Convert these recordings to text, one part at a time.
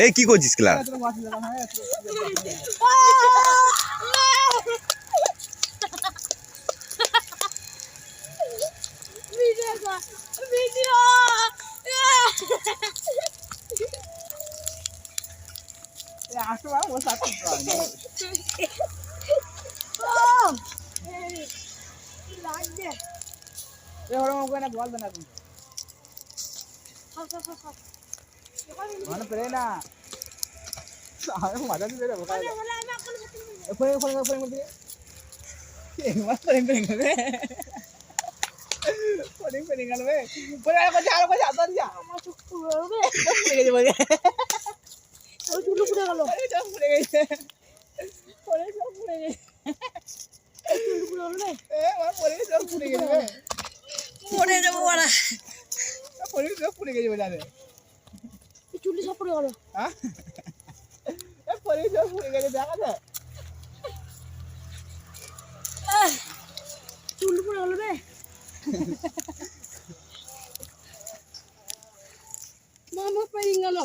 এই কি করছিস ক্লাস? চুলি সব পড়ে গেল। চুল পড়ে গেল রে। মামা পেয়ে গেল।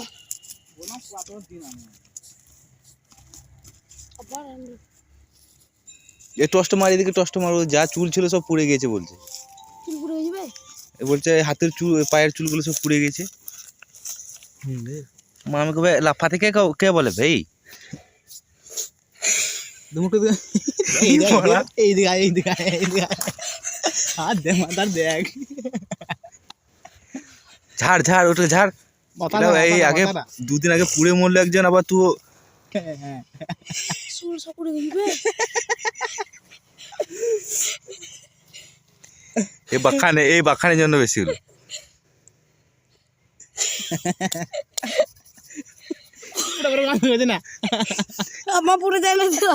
এ টস্ট মার, এদিকে টস্ট মারো, যা চুল ছিল সব পুড়ে গেছে বলছে। চুল পুড়ে যাবে? এ বলছে হাতের চুল, পায়ের চুলগুলো সব পুড়ে গেছে। মা আমাকে ভাই লাফাতে কে বলে ভাই? ঝাড় ঝাড় ওটা ঝাড়। এই আগে 2 দিন আগে পুড়ে মরলো একজন, আবার তুই চুল সব পুড়ে যাবে। এই বাখানের জন্য বেশি হলো। আমার পুড়ে যায় না তো।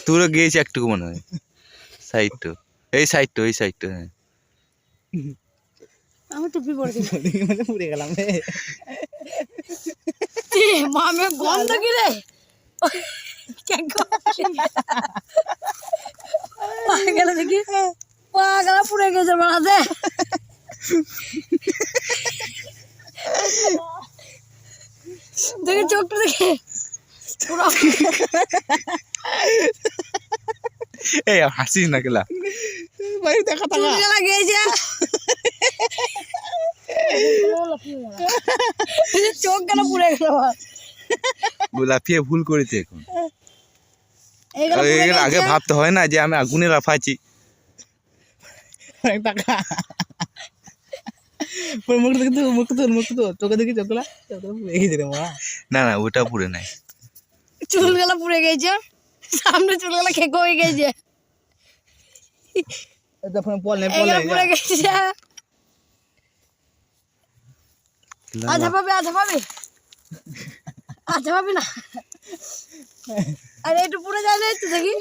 তোরও গিয়েছে একটুকু মনে হয়, সাইডটা, এই সাইডটা হ্যাঁ। আমি টুপি পরে পুড়ে গেলাম রে। মামে গন্ধ কি রে? পাগলা দেখি, পাগলা পুড়ে গেছে মাঝে। দেখি চোখটা দেখে এই হাসিস না কেলা চোখ গেল পুড়ে গেল। লাফিয়ে ভুল করেছে এখন। আগে ভাবতে হয় না যে আমি আগুনে লাফাচ্ছি। না না ওটা পুড়ে নাই, চুল গেলা পুড়ে গেছে, সামনে চুল গেলা খেকো হয়ে গেছে। পুড়ে গেছে। আধা পাবে না। আরে একটু পুড়ে যায় না একটু দেখি।